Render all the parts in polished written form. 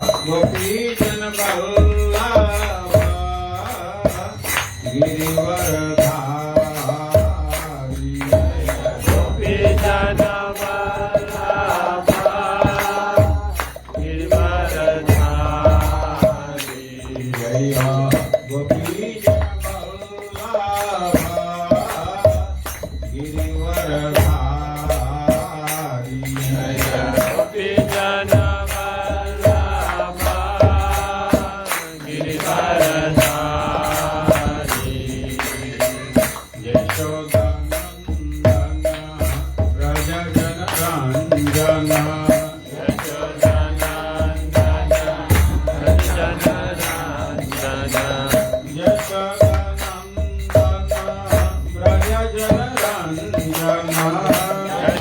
गोपीजन वल्लभ गिरिवरधारी गोपीजन वल्लभ गिरिवरधारी जय गोपीजन वल्लभ गिरिवरधारी गोपीजन वल्लभ गिरिवरधारी यशोदानन्दन व्रज जन रञ्जन यशोदानन्दन रञ्जन यशोदानन्दन व्रज जन रञ्जन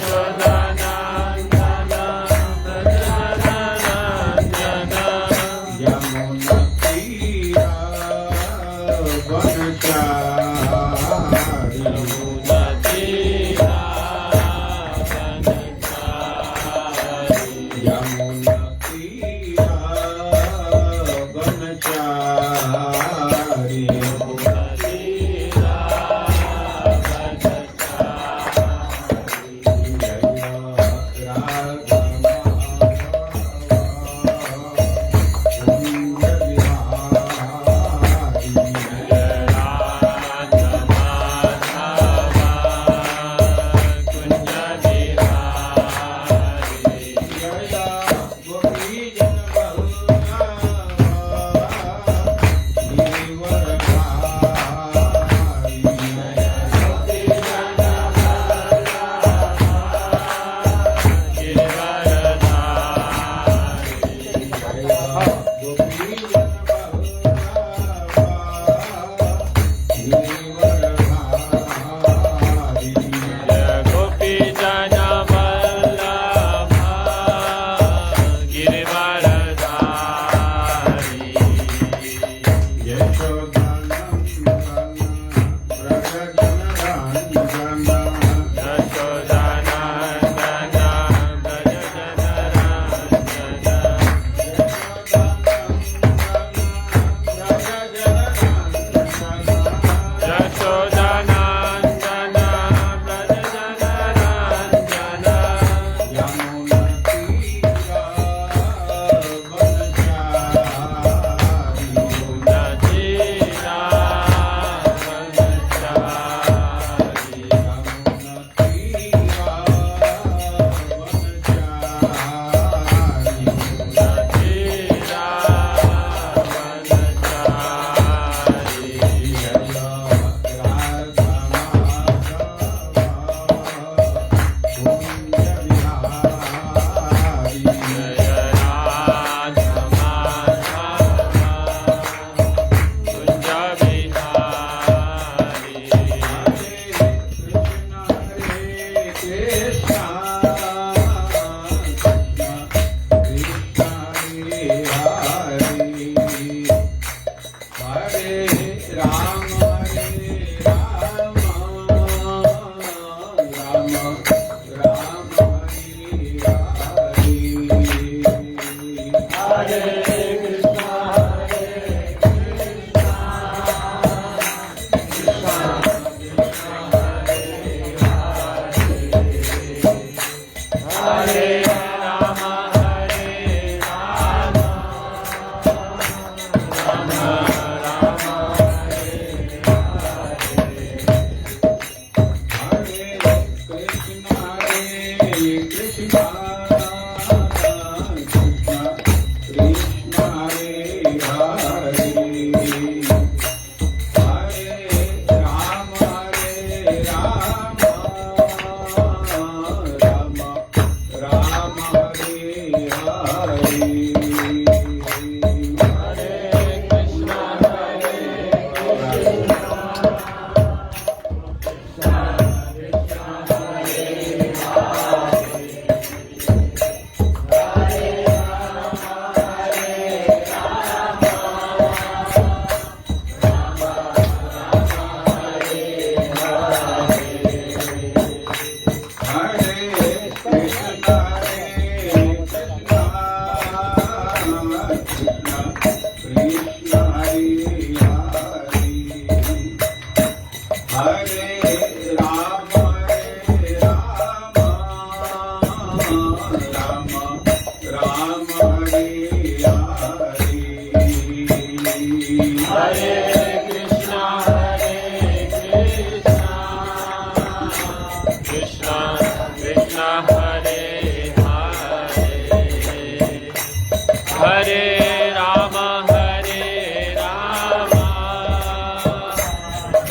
यशोदानन्दन रञ्जन यमुनतीरा वनचारि यमुनतीरा वनचारि गोपीजन Vallabh Girivardhari Yashodanandan Yashodanandan Krishna Hare Krishna, Krishna Krishna Hare Hare, Hare Rama,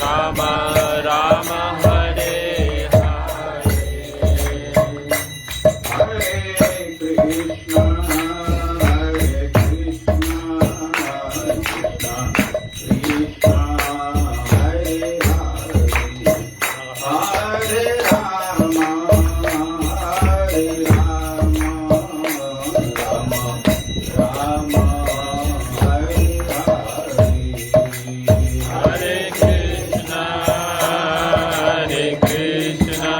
Rama Rama Hare Hare. Hare Krishna, Krishna Krishna, Hare Hare, Hare Rama, Rama Rama, Hare Hare. Hare Krishna,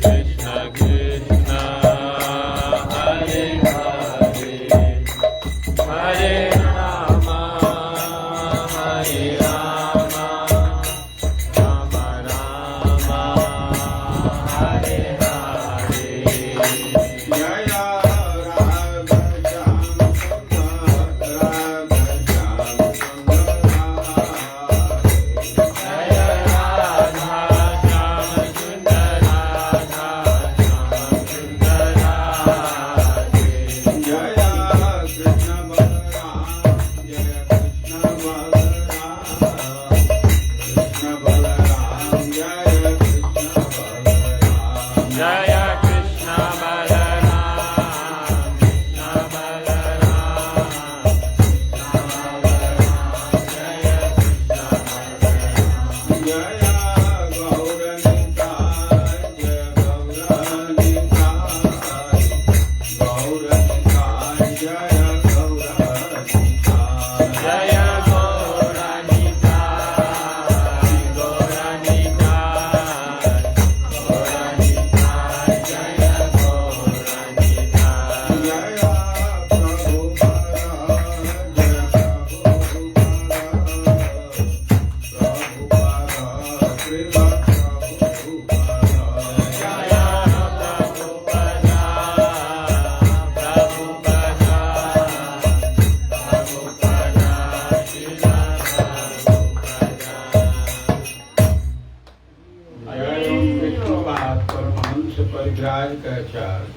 Krishna Krishna, Hare Hare, Hare Rama, Rama Rama, Hare Hare. Jaya Radha Shyam Sundar, Radha Shyam Sundar, Jaya Radha Shyam Sundar, Radha Shyam Sundar, Jaya Krishna Balaram, Jaya Krishna Balaram, Krishna Balaram, Jaya Krishna Balaram. Jaya Krishna Balaram, Krishna Balaram, Jaya Krishna Jaya Gauranitai, Gauranitai, Gauranitai, Jaya Gauranitai, Jaya Prabhupada, Jaya Prabhupada, Srila Prabhupada. Jaya Prabhupada, Prabhupada, Prabhupada, Srila जयं विष्णुपाद परमहंस परिव्राजकाचार्य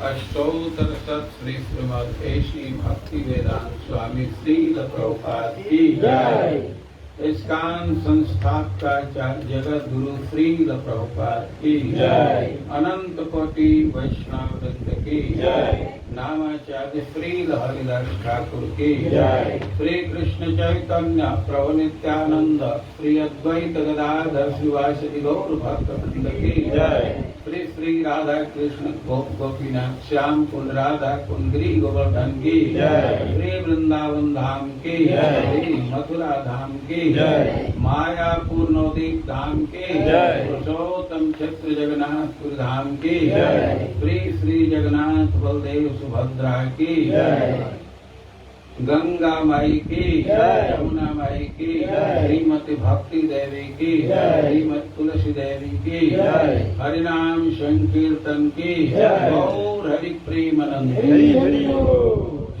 अष्टोत्तर शत श्री श्रीमद् ऐसी भक्ति वेदांत स्वामी श्रील प्रभुपाद की जय। इस्कान संस्थापकाचार्य जगत गुरु श्रील प्रभुपाद की जय। अनंत कोटि वैष्णव वृंद की जय। नामाचार्य श्रील हरिदास ठाकुर की जय। श्री कृष्ण चैतन्य प्रभु नित्यानंद श्री अद्वैत गदाधर श्रीवासदि गौर भक्त वृंद की जय। श्री श्री राधा कृष्ण गोप गोपीनाथ श्याम कुंड राधा कुंडरी गोवर्धन की जय। श्री वृंदावन धाम की जय। श्री मथुरा धाम की जय। मायापुर नवदीप धाम की जय। पुरुषोत्तम क्षेत्र जगन्नाथपुर धाम की जय। श्री श्री जगन्नाथ बलदेव सुभद्रा की जय। गंगा माई की जय। यमुना माई की जय। श्रीमती भक्ति देवी की जय। श्रीमती तुलसी देवी की जय। हरिनाम संकीर्तन की जय। गौर हरि प्रेमानंद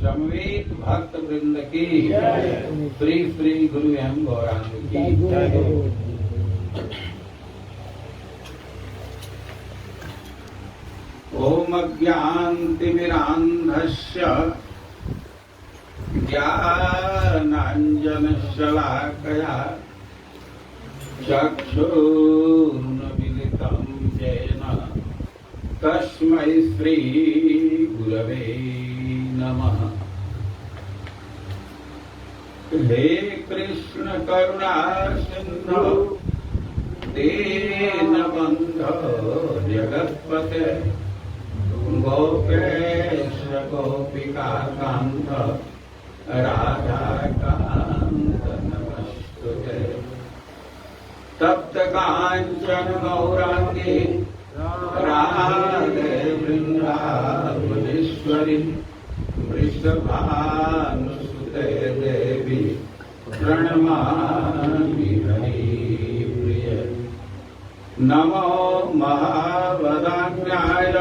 समवेत भक्त वृंद की जय। श्री श्री गुरु एवं गौरांग की जय। ओम अज्ञानतिमिरान्धस्य ज्ञानाञ्जनशलाकया चक्षुरुन्मीलितं येन तस्मै श्रीगुरवे नमः। हे कृष्ण करुणा सिन्धु दीनबन्धो जगत्पते गोपेश गोपिका कांत राधा कांत नमस्तुते। तप्त कांचन गौरांगी राधे वृंदावनेश्वरी वृषभानुसुते देवी प्रणमामि हरिप्रिय। नमो महावदान्याय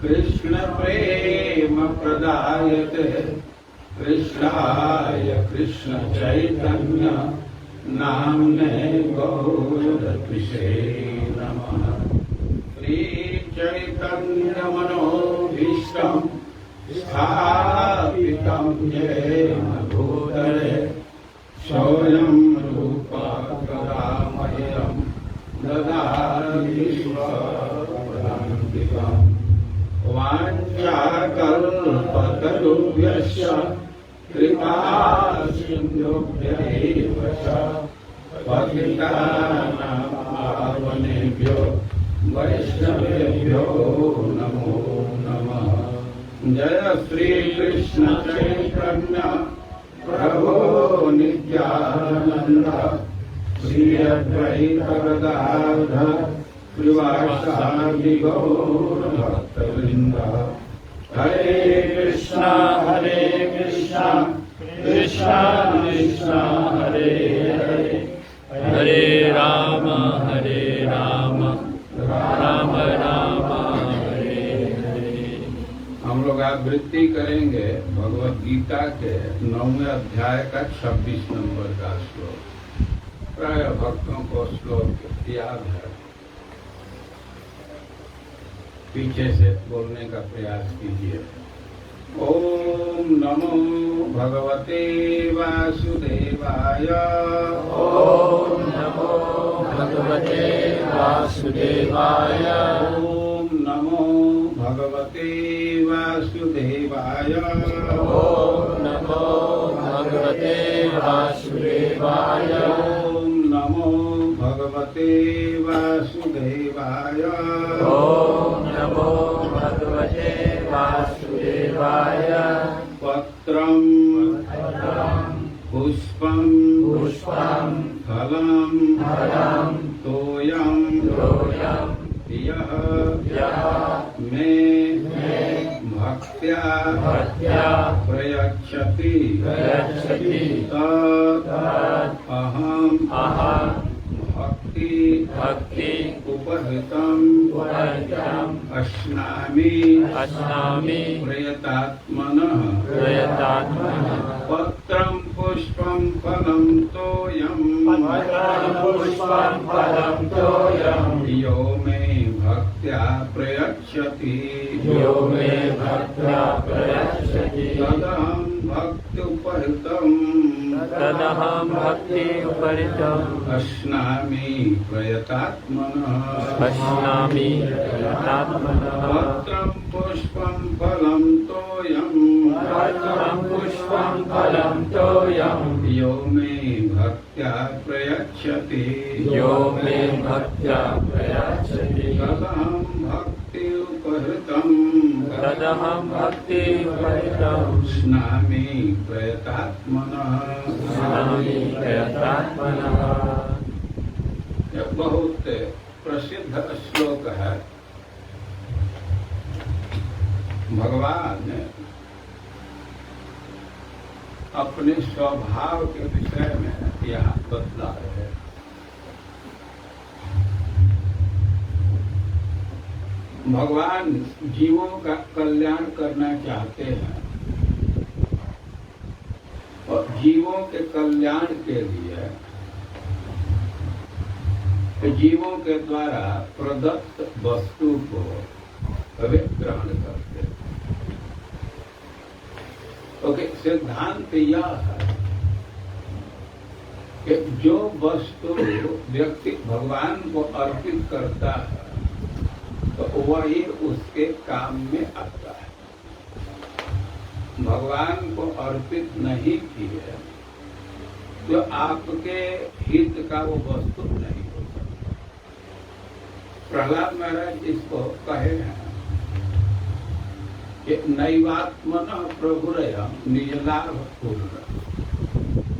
कृष्ण प्रेम प्रेम प्रदायते कृष्णाय कृष्ण चैतन्य नाम्ने गौरत्विषे नमः। श्री चैतन्य मनोभीष्टं स्थापितं येन भूतले स्वयं रूप कदा मह्यं ददाति स्वपदान्तिकम्। वाञ्छाकल्पतरुभ्यश्च कृपा सिन्धुभ्यैव च पतितानां पावनेभ्यो वैष्णवेभ्यो नमो नमः। जय श्री कृष्ण चैतन्य प्रभो नित्यानंद श्री अद्वैत गदाधर श्रीवासादि गौर भक्तवृंद। हरे कृष्णा कृष्णा कृष्णा हरे हरे, हरे राम राम राम हरे हरे। हम लोग आवृत्ति करेंगे भगवत गीता के 9वें अध्याय का 26 नंबर का श्लोक। प्राय भक्तों को श्लोक याद है, पीछे से बोलने का प्रयास कीजिए। ओम नमो भगवते वासुदेवाय। ओम नमो भगवते वासुदेवाय। ओम नमो भगवते वासुदेवाय। ओम नमो भगवते वासुदेवाय। ओम नमो भगवते वासुदेवाय। ओम नमो भगवते वासुदेवाय। पत्रं पुष्पं फलं तोयं यः मे भक्त्या प्रयच्छति तत् अहं भक्ति उपहृतम् अश्नामि प्रयतात्मनः। पत्रं पुष्पं फलं तोयं यो मे भक्त्या प्रयच्छति तदहं भक्ति उपहृतम् अश्नामि प्रयतात्मनः। पत्रं पुष्पं फलं तोयं यो मे भक्त्या प्रयच्छति तदहं भक्ति उपहृतम् स्नामि प्रयतात्मनः। यह बहुत प्रसिद्ध श्लोक है। भगवान अपने स्वभाव के विषय में यहाँ बतला रहे हैं। भगवान जीवों का कल्याण करना चाहते हैं और जीवों के कल्याण के लिए जीवों के द्वारा प्रदत्त वस्तु को वे ग्रहण करते हैं। ओके, सिद्धांत यह है कि जो वस्तु व्यक्ति भगवान को अर्पित करता है तो वही उसके काम में आता है। भगवान को अर्पित नहीं किए जो आपके हित का वो वस्तु नहीं हो सकता। प्रहलाद महाराज इसको कहे हैं कि नैवात्मनः प्रभुरयं निजलाभ पूर्ण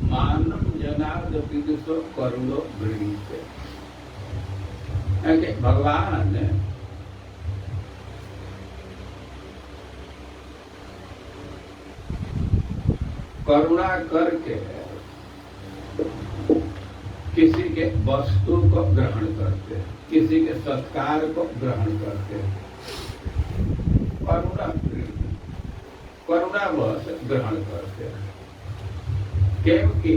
मानव जनार्दपि दुसो करुणो गृहीते। भगवान करुणा करके किसी के वस्तु को ग्रहण करते हैं, किसी के सत्कार को ग्रहण करते हैं। करुणा करुणावश ग्रहण करते हैं, क्योंकि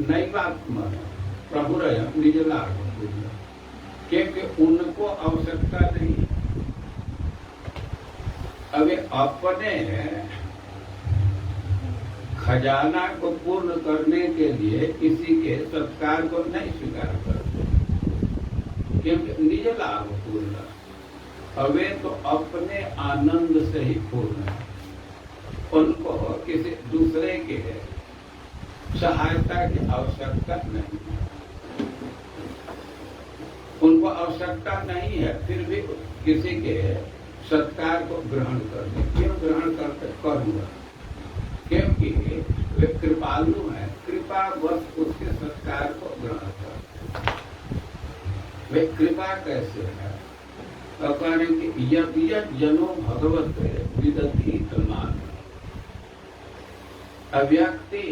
नैवात्मा प्रभुरय निज लाभ, क्योंकि उनको आवश्यकता नहीं। अभी अपने खजाना को पूर्ण करने के लिए किसी के सत्कार को नहीं स्वीकार करते, क्योंकि निज लाभ पूर्ण, अवे तो अपने आनंद से ही पूर्ण है। उनको किसी दूसरे के सहायता की आवश्यकता नहीं है, उनको आवश्यकता नहीं है, फिर भी किसी के सत्कार को ग्रहण करते। क्यों ग्रहण करते? करूँगा, क्योंकि वे कृपालु हैं, कृपा बस उसके सत्कार को ग्रहण करते। वे कृपा कैसे है? तो कहने कि यद यद जनो भगवत विदधि मान, अव्यक्ति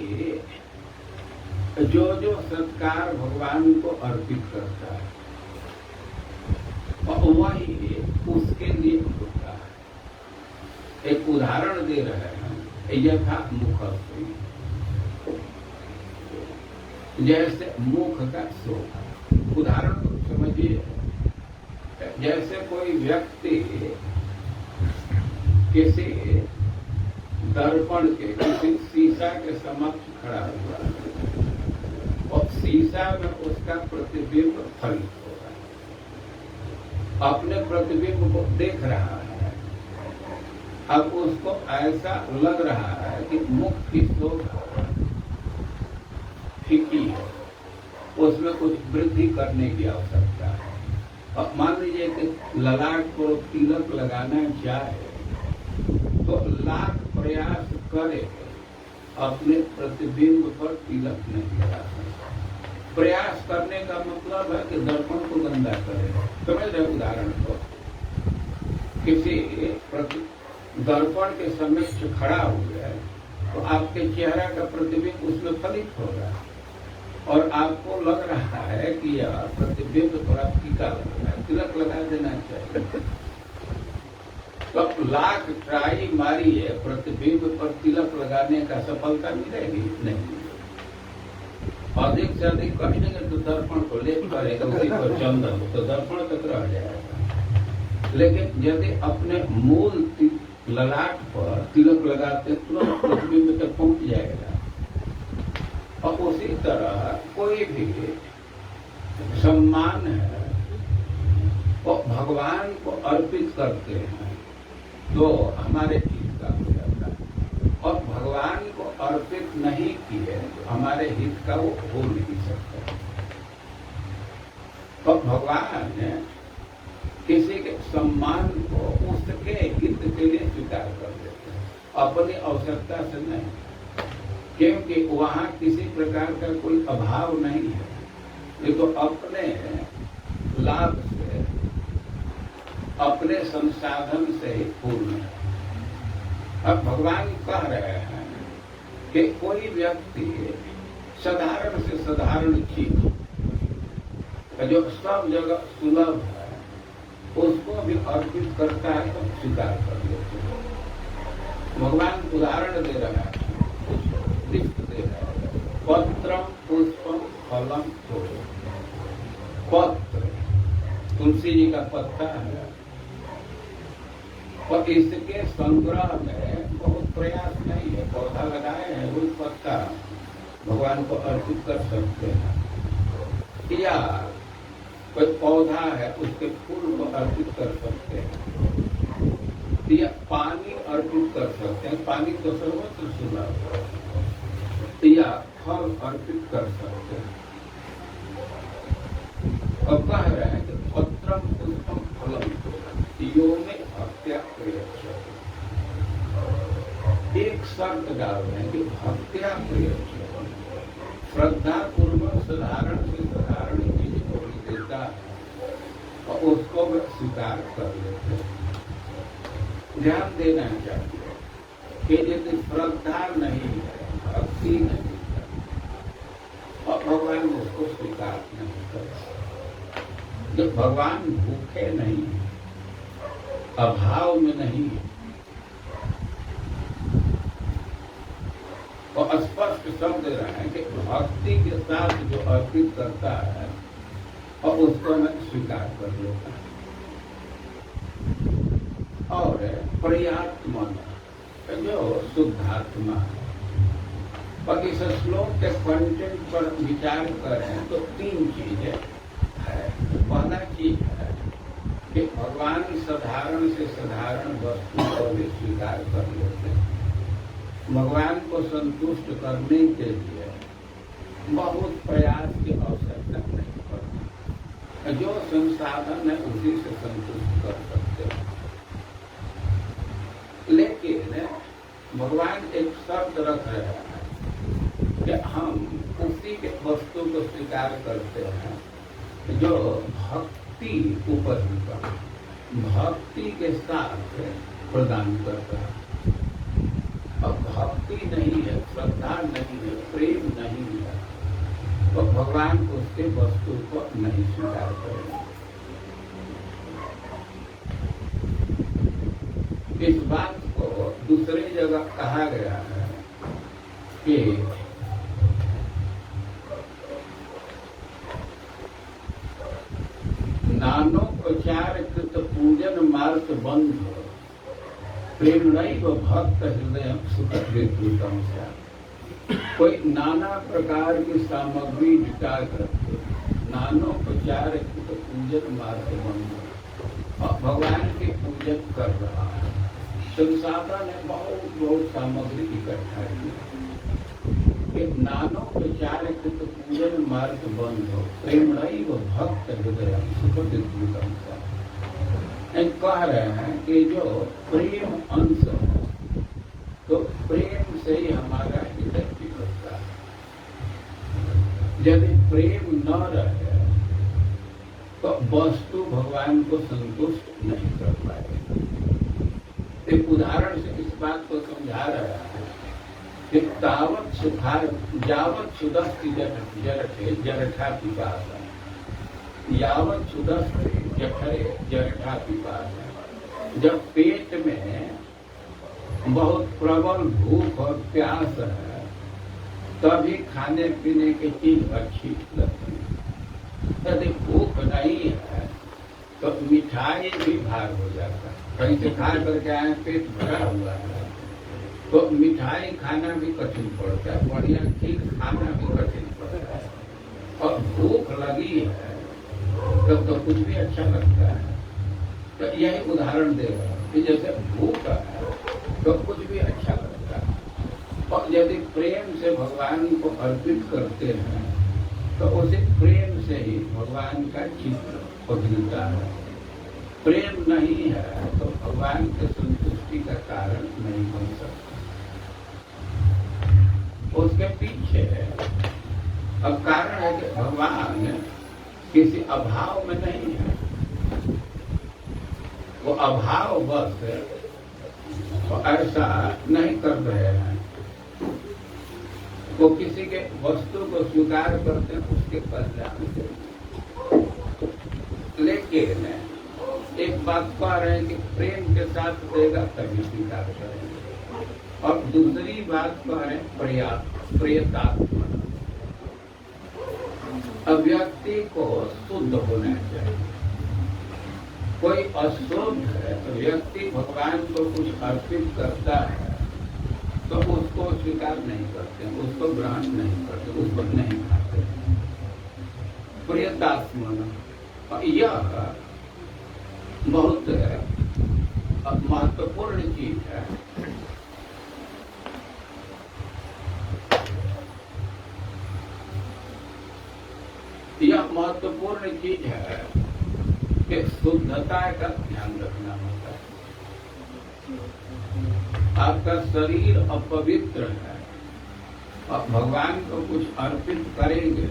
जो जो सत्कार भगवान को अर्पित करता है और वही उसके लिए होता है। एक उदाहरण दे रहे हैं, यथा मुख, जैसे मुख का शोभा। उदाहरण तो समझिए, जैसे कोई व्यक्ति किसी दर्पण के, किसी शीशा के समक्ष खड़ा हुआ है और शीशा में उसका प्रतिबिंब फलित हो रहा है, अपने प्रतिबिंब को देख रहा है। अब उसको ऐसा लग रहा है कि मुख की शोभा फीकी है, उसमें कुछ वृद्धि करने की आवश्यकता है। अब मान लीजिए कि ललाट को तिलक लगाना चाहे तो लाख प्रयास करे, अपने प्रतिबिंब पर तिलक नहीं लगा सकता। प्रयास करने का मतलब है कि दर्पण को गंदा करे। समझ रहे उदाहरण को? किसी दर्पण के समक्ष खड़ा हुआ है तो आपके चेहरा का प्रतिबिंब उसमें फलित होगा और आपको लग रहा है कि यह प्रतिबिंब थोड़ा फीका लग रहा है, तिलक लगा देना चाहिए। तो लाख ट्राई मारी है, प्रतिबिंब पर तिलक लगाने का सफलता मिलेगी नहीं। अधिक से अधिक करेंगे तो दर्पण को लेप करेगा, उसी पर चंदन तो दर्पण तक रह जाएगा। लेकिन यदि अपने मूल ललाट पर तिलक लगाते तुरंत प्रतिबिंब तक पहुंच जाएगा। और उसी तरह कोई भी सम्मान है वो भगवान को अर्पित करते हैं तो हमारे हित का हो जाता है, और भगवान को अर्पित नहीं किए तो हमारे हित का वो हो नहीं सकता। तो भगवान किसी के सम्मान को उसके हित के लिए स्वीकार कर देते हैं, अपनी आवश्यकता से नहीं, क्योंकि वहाँ किसी प्रकार का कोई अभाव नहीं है। ये तो अपने लाभ से, अपने संसाधन से ही पूर्ण है। अब भगवान कह रहे हैं कि कोई व्यक्ति साधारण से साधारण चीज जो सब जगह सुलभ है उसको भी अर्पित करता है तो स्वीकार कर लेते हैं। भगवान उदाहरण दे रहा है, पत्रम पुष्पम फलम तोड़ो। पत्र तुलसी जी का पत्ता है और इसके संग्रह में बहुत प्रयास नहीं है। पौधा लगाए हैं, उस पत्ता भगवान को अर्पित कर सकते हैं, या कोई पौधा है उसके फूल को अर्पित कर सकते हैं, या पानी अर्पित कर सकते हैं, पानी तो सर्वत्र सुलभ है, या फल अर्पित कर सकते हैं। अब कह रहे हैं कि पत्रम पुष्पम फलम यो में हत्या प्रयत्न। एक शर्त डाल रहे हैं कि हत्या प्रयत्न, श्रद्धा पूर्वक साधारण से साधारण चीज को भी देता है और उसको भी स्वीकार कर लेते हैं। ध्यान देना चाहिए कि यदि श्रद्धा नहीं है, भक्ति नहीं है और भगवान उसको स्वीकार नहीं करते। जब भगवान भूखे नहीं है, अभाव में नहीं है, स्पष्ट शब्द दे रहे हैं कि भक्ति के साथ जो अर्पित करता है और उसको मैं स्वीकार कर लेता और पर्याप्त मन जो शुद्धात्मा है। और इस श्लोक के कंटेंट पर विचार करें तो तीन चीजें है। पहला चीज है कि भगवान साधारण से साधारण वस्तु को भी स्वीकार कर लेते हैं। भगवान को संतुष्ट करने के लिए बहुत प्रयास की आवश्यकता नहीं पड़ती। जो संसाधन है उसी से संतुष्ट कर सकते हैं। लेकिन भगवान एक शब्द रख रहे हैं कि हम उसी के वस्तु को स्वीकार करते हैं जो भक्ति उपज भक्ति के साथ प्रदान करता है। अब भक्ति नहीं है, श्रद्धा नहीं है, प्रेम नहीं है, तो भगवान उसके वस्तु को नहीं स्वीकार करेंगे। इस बात को दूसरी जगह कहा गया है कि नानोपचार कृत पूजन मार्ग बंध प्रेम नहीं वो भक्त हृदय सुख विद्युतम से। कोई नाना प्रकार की सामग्री जुटा करके नानोपचार कृत पूजन मार्ग बंध भगवान के पूजन कर रहा है। संसाधन ने बहुत सामग्री इकट्ठा की। नानोपचार कृत पूजन मार्ग बंध हो प्रेम नहीं वो भक्त हृदय सुख विद्युतम से। कह रहे हैं कि जो प्रेम अंश है तो प्रेम से ही हमारा हृदय पिघलता है। यदि प्रेम न रहे तो वस्तु भगवान को संतुष्ट नहीं कर पाएगी। एक उदाहरण से इस बात को समझा रहा है कि तावत सुखा जावत सुदस्ति जरठे जरठा पिपासा यावत सुदस्ति जठरे जरठा पिपासा। जब पेट में बहुत प्रबल भूख और प्यास है तभी खाने पीने की चीज अच्छी लगती है। यदि भूख नहीं है तो मिठाई भी भार हो जाता है। कहीं से खा करके आए पेट भरा हुआ है तो मिठाई खाना भी कठिन पड़ता है, बढ़िया चीज खाना भी कठिन पड़ता है। और भूख लगी है तब तो कुछ भी अच्छा लगता है। तो यही उदाहरण दे रहा हूं कि जैसे भूख है तो कुछ भी अच्छा लगता है। और यदि प्रेम से भगवान को अर्पित करते हैं तो उसे प्रेम से ही भगवान का चित्र पकड़ता है। प्रेम नहीं है तो भगवान के संतुष्टि का कारण नहीं बन सकता। उसके पीछे अब कारण है कि भगवान किसी अभाव में नहीं है। वो अभाव बस ऐसा नहीं कर रहे हैं। वो किसी के वस्तु को स्वीकार करते हैं उसके कल्याण के। लेकिन एक बात कह रहे हैं कि प्रेम के साथ देगा तभी स्वीकार करेंगे। और दूसरी बात कह रहे हैं प्रियतात्मा। व्यक्ति को शुद्ध होना चाहिए। कोई अशुद्ध है तो व्यक्ति भगवान को कुछ अर्पित करता है तो उसको स्वीकार नहीं करते, उसको ग्रहण नहीं करते, उसको नहीं खाते। प्रियतात्मा यह बहुत महत्वपूर्ण चीज है। यह महत्वपूर्ण चीज है कि शुद्धता का ध्यान रखना होता है। आपका शरीर अपवित्र है और भगवान को कुछ अर्पित करेंगे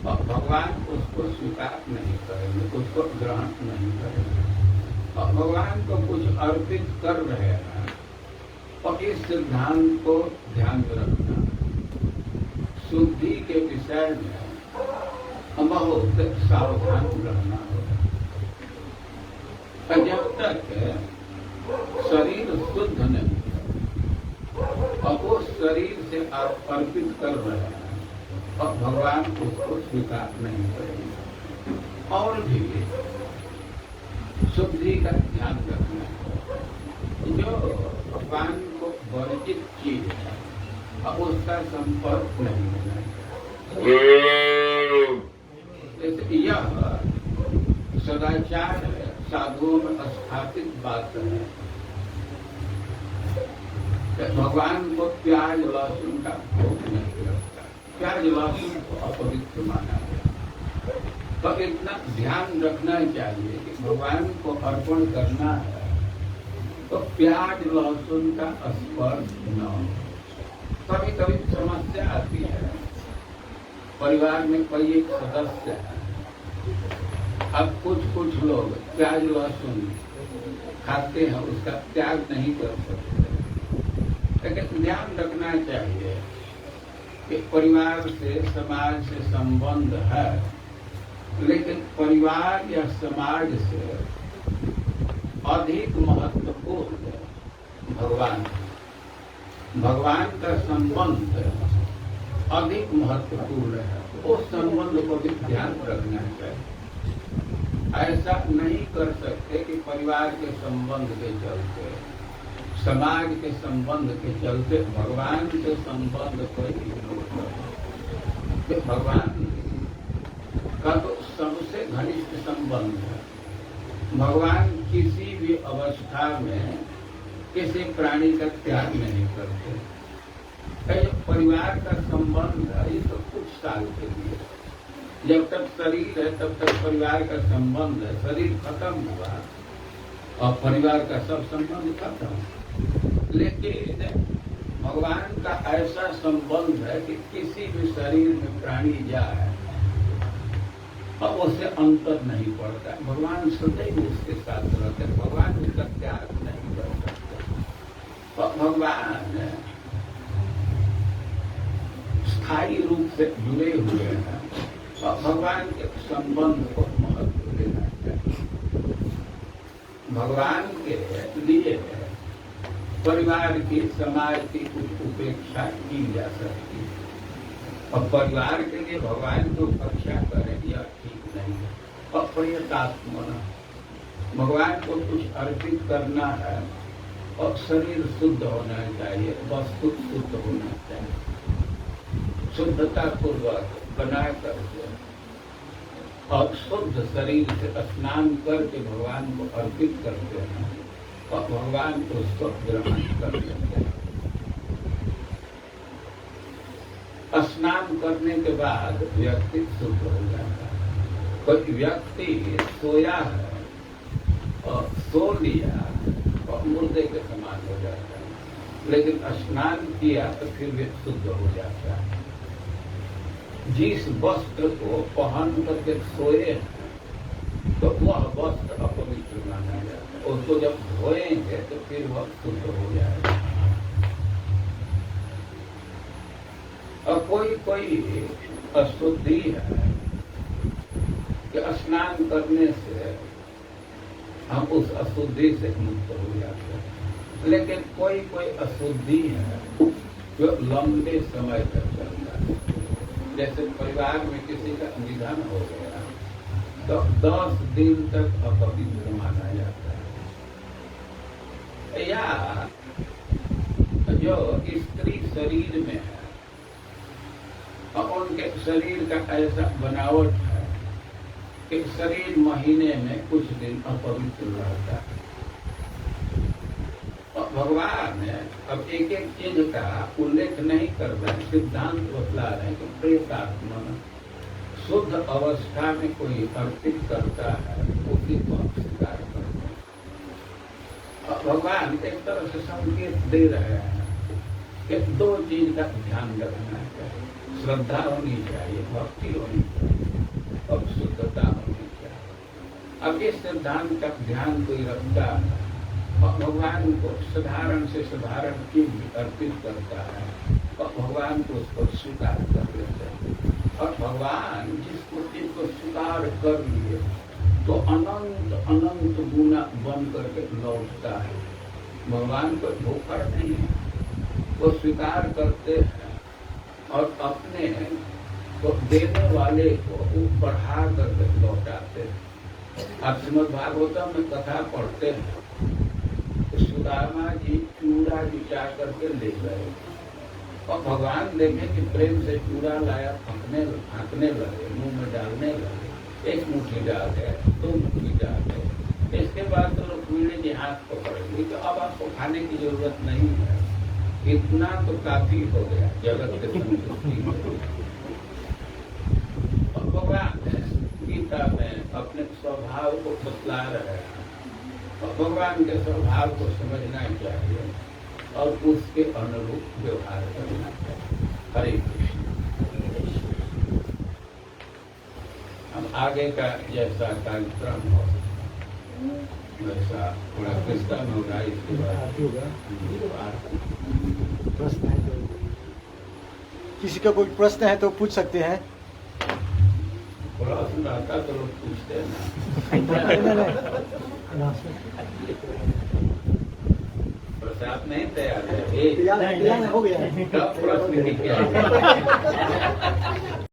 और भगवान उसको स्वीकार नहीं करेंगे, उसको ग्रहण नहीं करेंगे। और भगवान को कुछ अर्पित कर रहे हैं और इस सिद्धांत को ध्यान में रखना। शुद्धि के विषय में बहुत सावधान रहना होगा। जब तक शरीर शुद्ध नहीं और वो शरीर से आप अर्पित कर रहे हैं और भगवान उसको स्वीकार नहीं करेंगे। और भी शुद्धि का ध्यान रखना है। जो भगवान को वर्जित चीज है और उसका संपर्क नहीं होना चाहिए। जैसे यह सदाचार है, साधुओं में स्थापित बात है। भगवान को प्याज लहसुन का भोग नहीं लगता। प्याज लहसुन को अपवित्र माना गया। तो इतना ध्यान रखना चाहिए कि भगवान को अर्पण करना है तो प्याज लहसुन का स्पर्श न हो। कभी कभी समस्या आती है, परिवार में कोई एक सदस्य है, अब कुछ लोग प्याज लहसुन खाते हैं, उसका त्याग नहीं कर सकते। लेकिन ध्यान रखना चाहिए कि परिवार से, समाज से संबंध है, लेकिन परिवार या समाज से अधिक महत्वपूर्ण भगवान का संबंध अधिक महत्वपूर्ण है। उस संबंध को भी ध्यान रखना चाहिए। ऐसा नहीं कर सकते कि परिवार के संबंध के चलते, समाज के संबंध के चलते भगवान के संबंध को इग्नोर करें। भगवान का तो सबसे घनिष्ठ संबंध है। भगवान किसी भी अवस्था में किसी प्राणी का त्याग नहीं करते। जो परिवार का संबंध है ये तो कुछ साल के लिए, जब तक शरीर है तब तक परिवार का संबंध है। शरीर खत्म हुआ और परिवार का सब संबंध खत्म। लेकिन भगवान का ऐसा संबंध है कि किसी भी शरीर में प्राणी जाए और उससे अंतर नहीं पड़ता। भगवान सदैव उसके साथ रहते हैं। भगवान उसका त्याग नहीं कर सकते। और भगवान स्थायी रूप से जुड़े हुए हैं और भगवान के संबंध को महत्व देना चाहिए। भगवान के लिए परिवार की, समाज की कुछ उपेक्षा की जा सकती है और परिवार के लिए भगवान की उपेक्षा करें यह ठीक नहीं है। अप्रयतात्मना, भगवान को कुछ अर्पित करना है और शरीर शुद्ध होना चाहिए, वस्तु शुद्ध होना चाहिए। शुद्धता पूर्वक बना करके और शुद्ध शरीर से स्नान करके भगवान को अर्पित करते हैं और भगवान को उसको ग्रहण कर लेते हैं। स्नान करने के बाद व्यक्ति शुद्ध हो जाता है। कोई व्यक्ति सोया है और सो लिया और मुर्दे के समान हो जाता है, लेकिन स्नान किया तो फिर भी शुद्ध हो जाता है। जिस वस्त्र को पहन करके सोए तो वह वस्त्र अपवित्र माना जाता है। उसको जब धोएंगे तो फिर वह शुद्ध हो जाएगा। और कोई अशुद्धि है कि स्नान करने से हम उस अशुद्धि से मुक्त हो जाते हैं। लेकिन कोई अशुद्धि है जो लंबे समय तक चलता है। जैसे परिवार में किसी का निधन हो गया तो 10 दिन तक अपवित्र माना जाता है। या जो स्त्री शरीर में है और उनके शरीर का ऐसा बनावट है कि शरीर महीने में कुछ दिन अपवित्र रहता है। और भगवान अब एक एक चीज का उल्लेख नहीं कर रहे, सिद्धांत बतला रहे कि प्रेतात्मा शुद्ध अवस्था में कोई अर्पित करता है, उसी को स्वीकार करता है। और भगवान एक तरह से संकेत दे रहे हैं कि 2 चीज का ध्यान रखना चाहिए। श्रद्धा होनी चाहिए, भक्ति होनी चाहिए और शुद्धता होनी चाहिए। अब इस सिद्धांत का ध्यान कोई रखता है और भगवान को साधारण से साधारण चीज अर्पित करता है और भगवान को उसको स्वीकार कर लेते हैं। और भगवान जिसको चीज को स्वीकार कर लिए तो अनंत गुना बन करके लौटता है। भगवान को धोखा नहीं है। वो स्वीकार करते हैं और अपने को देने वाले को बढ़ा कर लौटाते हैं। आप श्रीमद् भागवतम में कथा पढ़ते हैं, सुदामा जी चूड़ा बिछा करके ले गए और भगवान देखे कि प्रेम से चूड़ा लाया, फाँकने लगे, मुंह में डालने लगे। एक मुट्ठी डाल गए, 2 मुट्ठी डाल गए। इसके बाद तो रुक्मिणी जी हाथ पकड़ेंगे तो अब आपको खाने की जरूरत नहीं है, इतना तो काफी हो गया जगत के संतुष्टि। और भगवान गीता में अपने स्वभाव को बतला रहे हैं और भगवान के स्वभाव को समझना चाहिए और उसके अनुरूप व्यवहार करना चाहिए। हरे कृष्ण। हम आगे का जैसा कार्यक्रम हो वैसा थोड़ा कीर्तन होगा, इसके बाद प्रश्न है तो किसी का कोई प्रश्न है तो पूछ सकते हैं। प्रश्न आता तो लोग पूछते हैं ना। प्रसाद नहीं तैयार है, हो गया प्रश्न की क्या